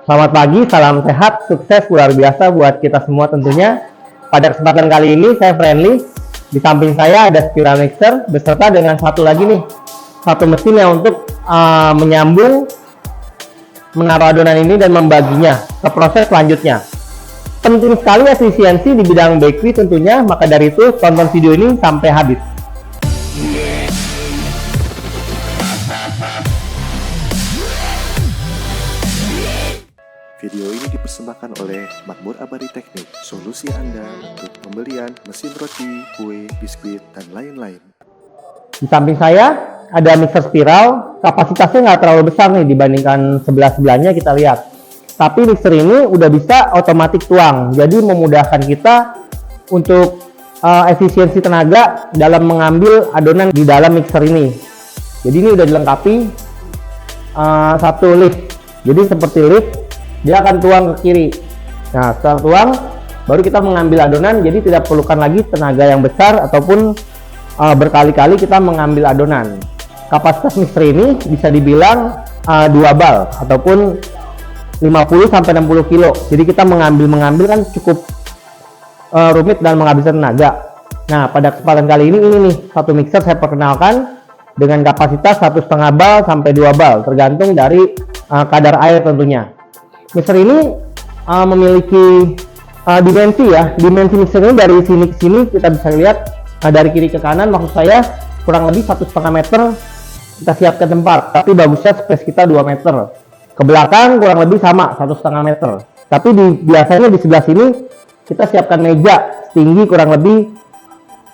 Selamat pagi, salam sehat, sukses luar biasa buat kita semua tentunya. Pada kesempatan kali ini saya Friendly. Di samping saya ada spiral mixer beserta dengan satu lagi nih, satu mesin yang untuk menyambung, menaruh adonan ini dan membaginya ke proses selanjutnya. Penting sekali efisiensi di bidang bakery tentunya, maka dari itu tonton video ini sampai habis. Video ini dipersembahkan oleh Makmur Abadi Teknik, solusi Anda untuk pembelian mesin roti, kue, biskuit, dan lain-lain. Di samping saya ada mixer spiral, kapasitasnya nggak terlalu besar nih dibandingkan sebelah-sebelahnya kita lihat. Tapi mixer ini udah bisa otomatis tuang, jadi memudahkan kita untuk efisiensi tenaga dalam mengambil adonan di dalam mixer ini. Jadi ini udah dilengkapi satu lift, jadi seperti lift. Dia akan tuang ke kiri. Nah, setelah tuang, baru kita mengambil adonan, jadi tidak perlukan lagi tenaga yang besar ataupun berkali-kali kita mengambil adonan. Kapasitas mixer ini bisa dibilang 2 bal ataupun 50-60 kilo. Jadi kita mengambil kan cukup rumit dan menghabiskan tenaga. Nah, pada kesempatan kali ini nih satu mixer saya perkenalkan dengan kapasitas 1,5 bal sampai 2 bal, tergantung dari kadar air tentunya. Mixer ini memiliki dimensi ya. Dimensi mixer ini dari sini ke sini kita bisa lihat, dari kiri ke kanan maksud saya kurang lebih 1,5 meter kita siapkan tempat, tapi bagusnya space kita 2 meter. Ke belakang kurang lebih sama 1,5 meter. Tapi biasanya di sebelah sini kita siapkan meja tinggi kurang lebih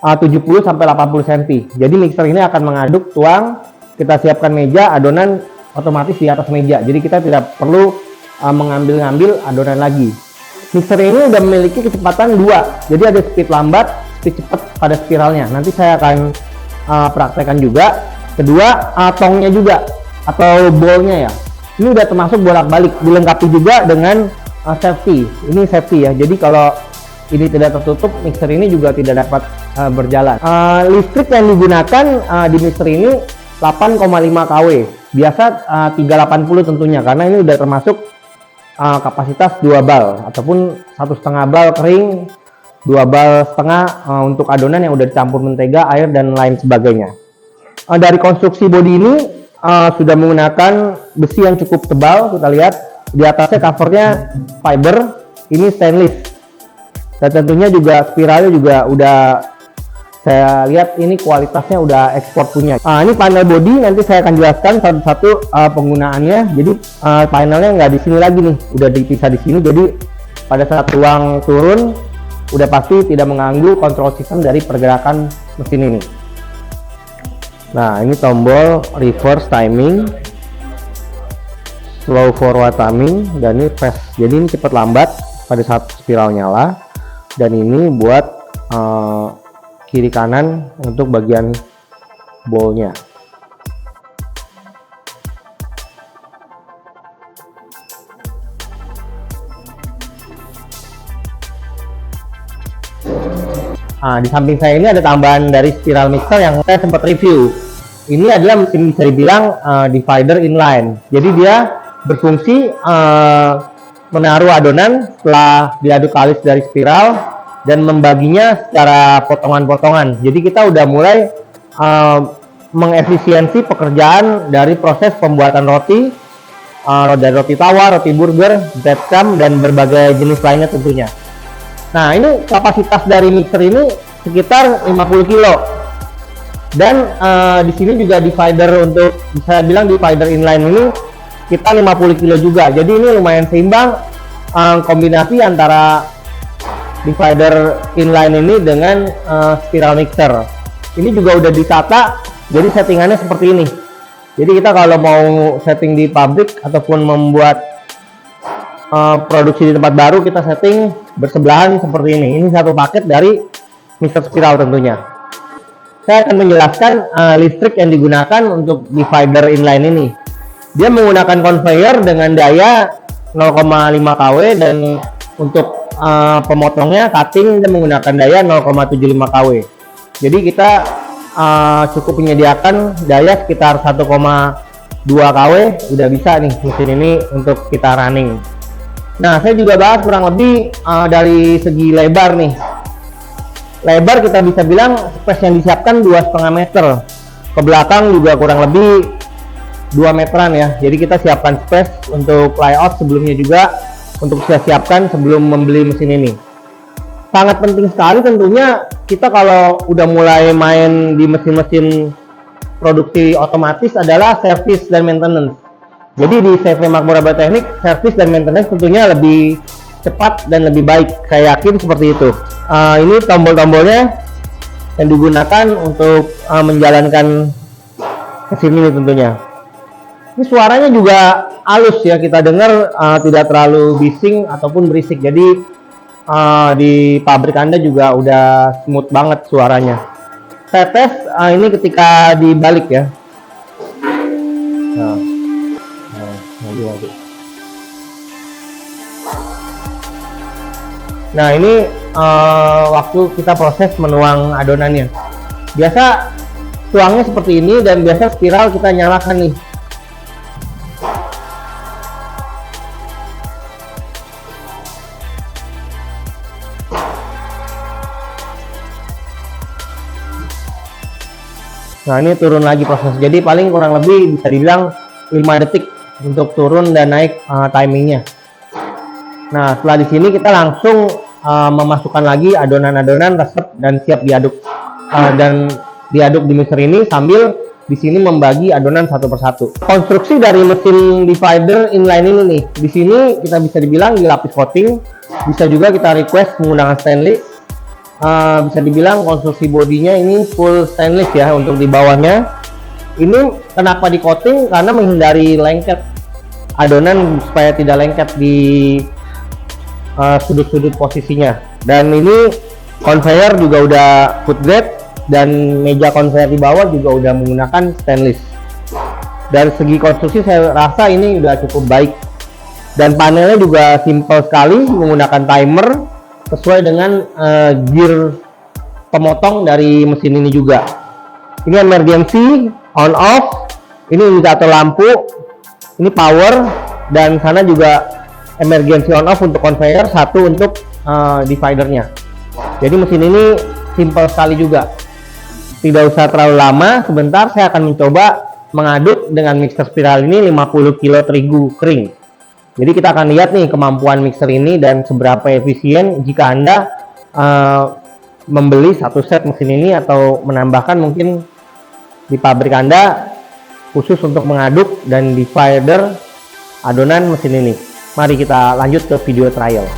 70 sampai 80 cm. Jadi mixer ini akan mengaduk tuang, kita siapkan meja, adonan otomatis di atas meja. Jadi kita tidak perlu mengambil adonan lagi. Mixer ini udah memiliki kecepatan 2, jadi ada speed lambat, speed cepat pada spiralnya. Nanti saya akan praktekkan juga. Kedua, tongnya juga atau bowlnya ya, ini udah termasuk bolak-balik, dilengkapi juga dengan safety. Ini safety ya, jadi kalau ini tidak tertutup, mixer ini juga tidak dapat berjalan. Listrik yang digunakan di mixer ini 8,5 kW, biasa 380 tentunya, karena ini udah termasuk kapasitas 2 bal ataupun 1,5 bal kering, 2 bal setengah untuk adonan yang udah dicampur mentega, air, dan lain sebagainya. Dari konstruksi bodi ini sudah menggunakan besi yang cukup tebal. Kita lihat di atasnya covernya fiber, ini stainless, dan tentunya juga spiralnya juga udah saya lihat ini kualitasnya udah ekspor punya. Ini panel body, nanti saya akan jelaskan satu-satu penggunaannya. Jadi panelnya nggak di sini lagi nih, udah dipisah di sini. Jadi pada saat tuang turun, udah pasti tidak mengganggu kontrol sistem dari pergerakan mesin ini. Nah, ini tombol reverse timing, slow forward timing, dan ini fast. Jadi ini cepat lambat pada saat spiral nyala. Dan ini buat kiri kanan untuk bagian bowlnya. Di samping saya ini ada tambahan dari spiral mixer yang saya sempat review. Ini adalah mesin bisa dibilang divider inline. Jadi dia berfungsi menaruh adonan setelah diaduk kalis dari spiral dan membaginya secara potongan-potongan. Jadi kita udah mulai mengefisiensi pekerjaan dari proses pembuatan roti, dari roti tawar, roti burger, breadcrumb, dan berbagai jenis lainnya tentunya. Nah, ini kapasitas dari mixer ini sekitar 50 kilo. Dan di sini juga divider, untuk bisa bilang divider inline ini kita 50 kilo juga. Jadi ini lumayan seimbang kombinasi antara divider inline ini dengan spiral mixer. Ini juga udah ditata, jadi settingannya seperti ini. Jadi kita kalau mau setting di pabrik ataupun membuat produksi di tempat baru, kita setting bersebelahan seperti ini. Ini satu paket dari mixer spiral tentunya. Saya akan menjelaskan listrik yang digunakan untuk divider inline ini. Dia menggunakan conveyor dengan daya 0,5 kW, dan untuk pemotongnya cutting kita menggunakan daya 0,75 kW. Jadi kita cukup menyediakan daya sekitar 1,2 kW udah bisa nih mesin ini untuk kita running. Nah, saya juga bahas kurang lebih dari segi lebar nih. Lebar kita bisa bilang space yang disiapkan 2,5 meter. Ke belakang juga kurang lebih 2 meteran ya. Jadi kita siapkan space untuk layout sebelumnya juga untuk saya siapkan sebelum membeli mesin ini. Sangat penting sekali tentunya kita kalau udah mulai main di mesin-mesin produksi otomatis adalah service dan maintenance. Jadi di CV Makmur Abadi Teknik, service dan maintenance tentunya lebih cepat dan lebih baik. Saya yakin seperti itu. Ini tombol-tombolnya yang digunakan untuk menjalankan mesin ini tentunya. Ini suaranya juga halus ya, kita dengar tidak terlalu bising ataupun berisik. Jadi di pabrik Anda juga udah smooth banget suaranya. Saya tes ini ketika dibalik ya. Nah ini waktu kita proses menuang adonannya. Biasa tuangnya seperti ini dan biasa spiral kita nyalakan nih. Nah ini turun lagi proses. Jadi paling kurang lebih bisa dibilang 5 detik untuk turun dan naik timingnya. Nah setelah di sini kita langsung memasukkan lagi adonan-adonan resep dan siap diaduk dan diaduk di mixer ini sambil di sini membagi adonan satu persatu. Konstruksi dari mesin divider inline ini nih, di sini kita bisa dibilang dilapis coating, bisa juga kita request menggunakan stainless. Bisa dibilang konstruksi bodinya ini full stainless ya untuk di bawahnya. Ini kenapa di coating? Karena menghindari lengket adonan supaya tidak lengket di sudut-sudut posisinya. Dan ini conveyor juga udah food grade dan meja conveyor di bawah juga udah menggunakan stainless. Dari segi konstruksi saya rasa ini udah cukup baik. Dan panelnya juga simple sekali menggunakan timer sesuai dengan gear pemotong dari mesin ini juga. Ini emergency, on off, ini indikator lampu, ini power, dan sana juga emergency on off untuk conveyor, satu untuk dividernya. Jadi mesin ini simple sekali juga. Tidak usah terlalu lama, sebentar saya akan mencoba mengaduk dengan mixer spiral ini 50 kg terigu kering. Jadi kita akan lihat nih kemampuan mixer ini dan seberapa efisien jika Anda membeli satu set mesin ini atau menambahkan mungkin di pabrik Anda khusus untuk mengaduk dan divider adonan mesin ini. Mari kita lanjut ke video trial.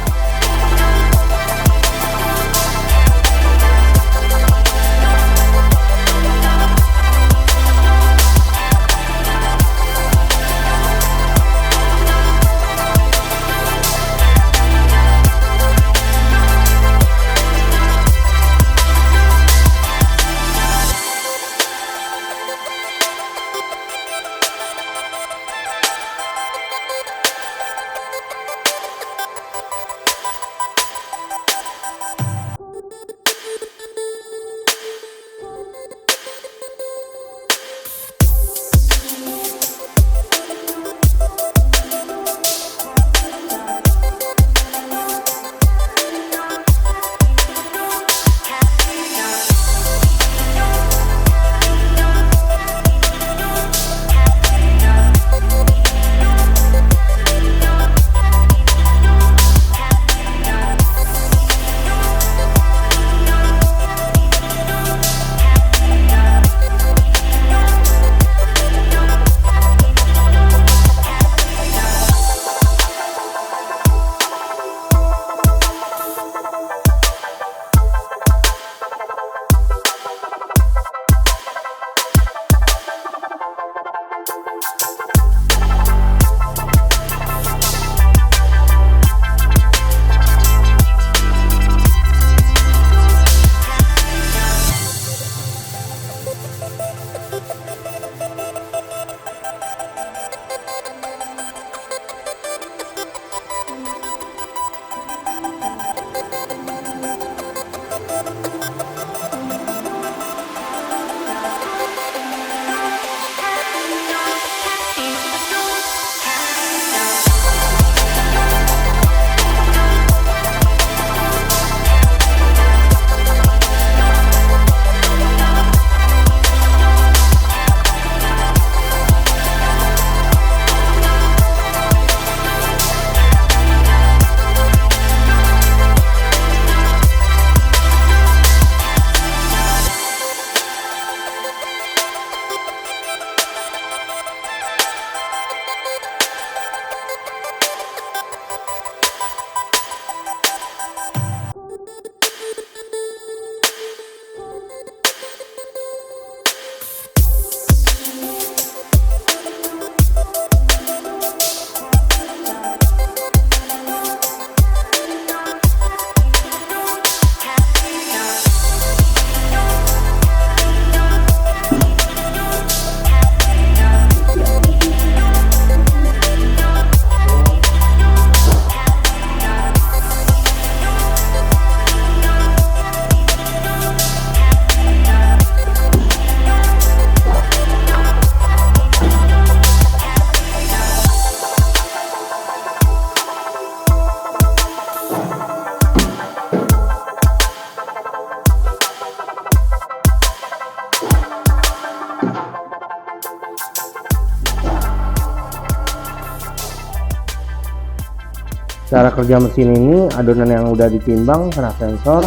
Cara kerja mesin ini, adonan yang udah ditimbang kena sensor.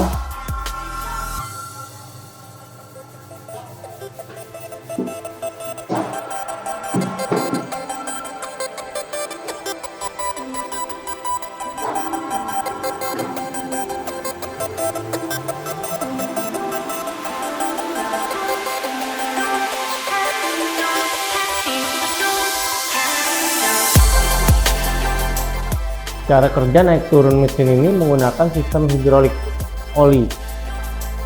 Cara kerja naik turun mesin ini menggunakan sistem hidrolik oli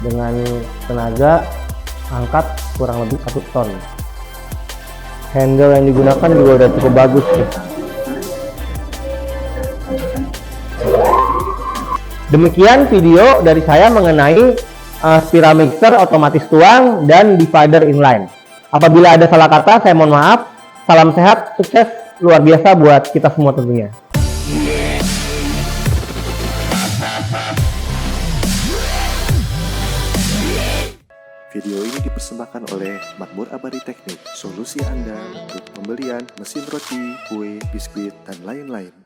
dengan tenaga angkat kurang lebih 1 ton. Handle yang digunakan juga udah cukup bagus sih. Demikian video dari saya mengenai spiral mixer otomatis tuang dan divider inline. Apabila ada salah kata, saya mohon maaf. Salam sehat, sukses luar biasa buat kita semua tentunya. Video ini dipersembahkan oleh Makmur Abadi Teknik, solusi Anda untuk pembelian mesin roti, kue, biskuit, dan lain-lain.